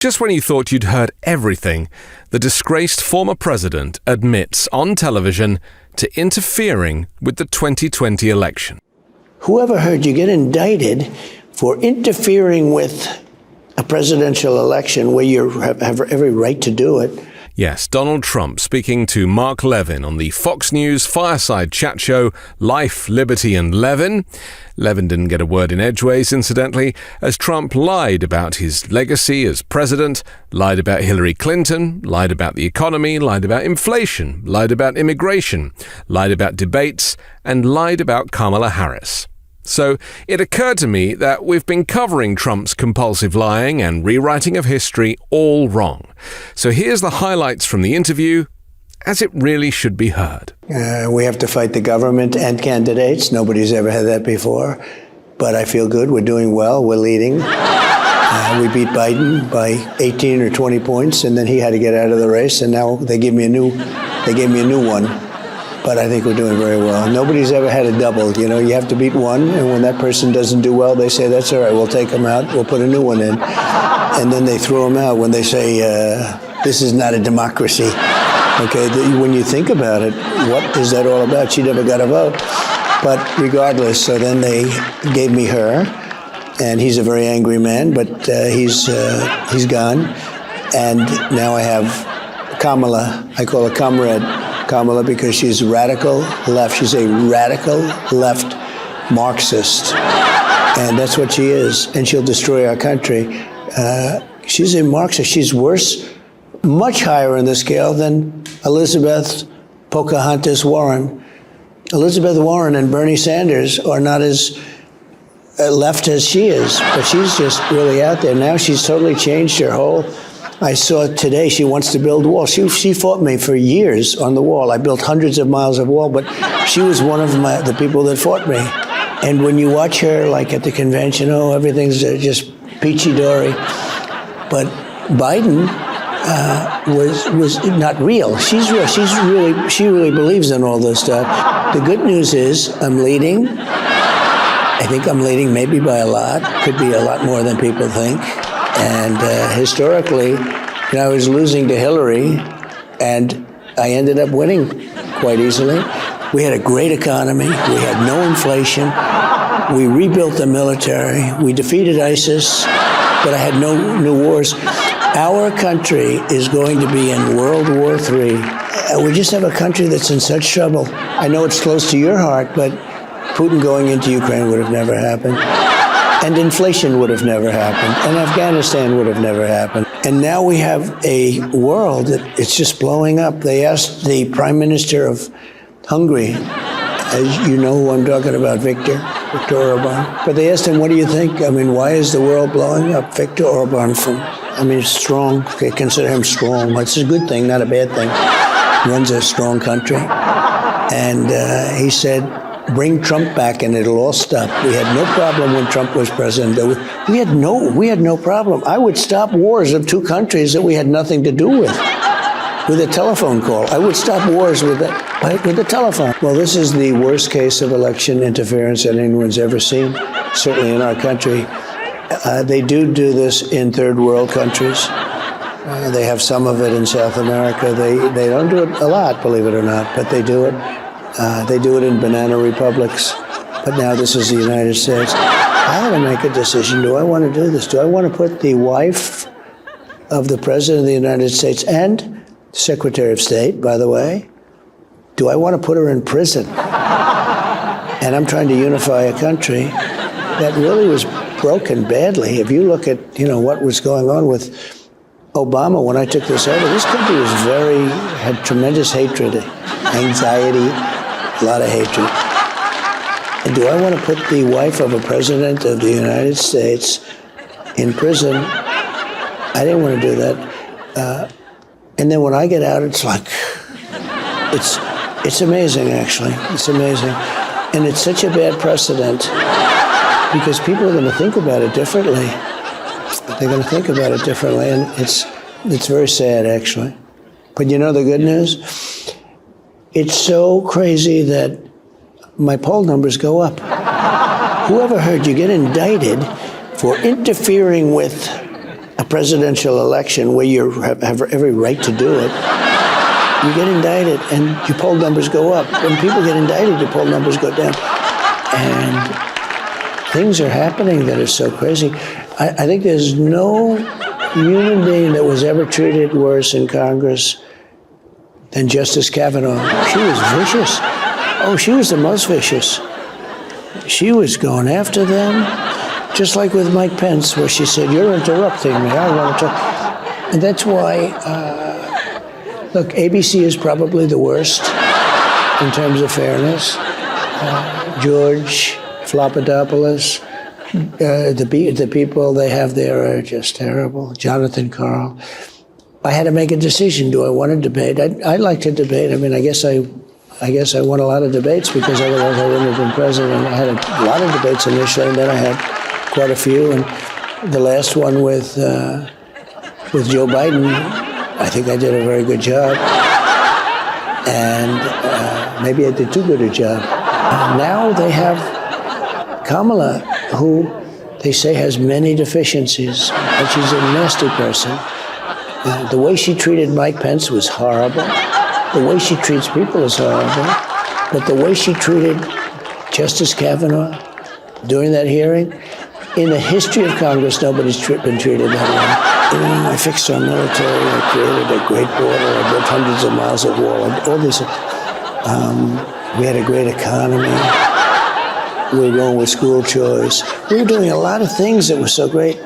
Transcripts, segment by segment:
Just when you thought you'd heard everything, the disgraced former president admits on television to interfering with the 2020 election. Whoever heard you get indicted for interfering with a presidential election where you have every right to do it? Yes, Donald Trump speaking to Mark Levin on the Fox News fireside chat show Life, Liberty and Levin. Levin didn't get a word in edgeways, incidentally, as Trump lied about his legacy as president, lied about Hillary Clinton, lied about the economy, lied about inflation, lied about immigration, lied about debates, and lied about Kamala Harris. So it occurred to me that we've been covering Trump's compulsive lying and rewriting of history all wrong. So here's the highlights from the interview, as it really should be heard. We have to fight the government and candidates. Nobody's ever had that before. But I feel good. We're doing well. We're leading. We beat Biden by 18 or 20 points, and then he had to get out of the race, and now they gave me a new one. But I think we're doing very well. Nobody's ever had a double. You know, you have to beat one, and when that person doesn't do well, they say, that's all right, we'll take him out, we'll put a new one in. And then they throw him out when they say, this is not a democracy. Okay, when you think about it, what is that all about? She never got a vote. But regardless, so then they gave me her, and he's a very angry man, but he's gone. And now I have Kamala. I call her Comrade Kamala because she's radical left. She's a radical left Marxist. And that's what she is. And she'll destroy our country. She's a Marxist. She's worse, much higher in the scale than Elizabeth Pocahontas Warren. Elizabeth Warren and Bernie Sanders are not as left as she is, but she's just really out there. Now she's totally changed her whole. I saw today she wants to build walls. She fought me for years on the wall. I built hundreds of miles of wall, but she was one of the people that fought me. And when you watch her, like at the convention, everything's just peachy-dory. But Biden was not real. She's real. She really believes in all this stuff. The good news is I'm leading. I think I'm leading maybe by a lot. Could be a lot more than people think. And historically, I was losing to Hillary, and I ended up winning quite easily. We had a great economy. We had no inflation. We rebuilt the military. We defeated ISIS, but I had no new wars. Our country is going to be in World War III. We just have a country that's in such trouble. I know it's close to your heart, but Putin going into Ukraine would have never happened. And inflation would have never happened. And Afghanistan would have never happened. And now we have a world that it's just blowing up. They asked the Prime Minister of Hungary, as you know who I'm talking about, Viktor Orban. But they asked him, what do you think? I mean, why is the world blowing up? Viktor Orban strong. They consider him strong. It's a good thing, not a bad thing. He runs a strong country. And he said, bring Trump back and it'll all stop. We had no problem when Trump was president. We had no problem. I would stop wars of two countries that we had nothing to do with a telephone call. I would stop wars with the telephone. Well, this is the worst case of election interference that anyone's ever seen, certainly in our country. They do this in third world countries. They have some of it in South America. They don't do it a lot, believe it or not, but they do it. They do it in banana republics, but now this is the United States. I have to make a decision. Do I want to do this? Do I want to put the wife of the President of the United States and Secretary of State, by the way, do I want to put her in prison? And I'm trying to unify a country that really was broken badly. If you look at, what was going on with Obama when I took this over, this country had tremendous hatred, anxiety, a lot of hatred. And do I want to put the wife of a president of the United States in prison? I didn't want to do that. And then when I get out, it's like, it's amazing, actually. It's amazing. And it's such a bad precedent because people are going to think about it differently. They're going to think about it differently, and it's very sad, actually. But the good news? It's so crazy that my poll numbers go up. Whoever heard you get indicted for interfering with a presidential election where you have every right to do it, you get indicted and your poll numbers go up. When people get indicted, your poll numbers go down. And things are happening that are so crazy. I think there's no human being that was ever treated worse in Congress than Justice Kavanaugh. She was vicious. Oh, she was the most vicious. She was going after them, just like with Mike Pence, where she said, "You're interrupting me. I want to talk." And that's why, look, ABC is probably the worst in terms of fairness. George Flopadopoulos, the people they have there are just terrible. Jonathan Karl. I had to make a decision. Do I want to debate? I like to debate. I mean, I guess I won a lot of debates because otherwise I wouldn't have been president. I had a lot of debates initially, and then I had quite a few. And the last one with Joe Biden, I think I did a very good job. And maybe I did too good a job. Now they have Kamala, who they say has many deficiencies, but she's a nasty person. The way she treated Mike Pence was horrible. The way she treats people is horrible. But the way she treated Justice Kavanaugh during that hearing, in the history of Congress, nobody's been treated that way. You know, I fixed our military, I created a great border, I built hundreds of miles of wall, all these. We had a great economy. We were going with school choice. We were doing a lot of things that were so great.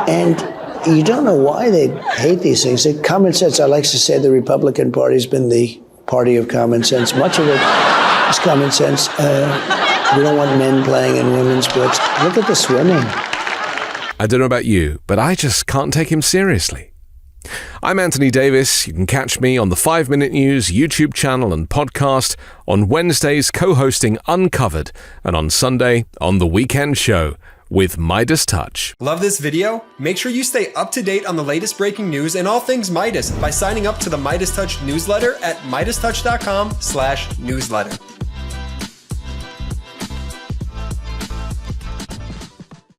And you don't know why they hate these things. Common sense, I like to say the Republican Party's been the party of common sense. Much of it is common sense. We don't want men playing in women's sports. Look at the swimming. I don't know about you, but I just can't take him seriously. I'm Anthony Davis. You can catch me on the 5 Minute News YouTube channel and podcast, on Wednesdays co-hosting Uncovered, and on Sunday on The Weekend Show with MeidasTouch. Love this video? Make sure you stay up to date on the latest breaking news and all things Meidas by signing up to the MeidasTouch newsletter at MeidasTouch.com/newsletter.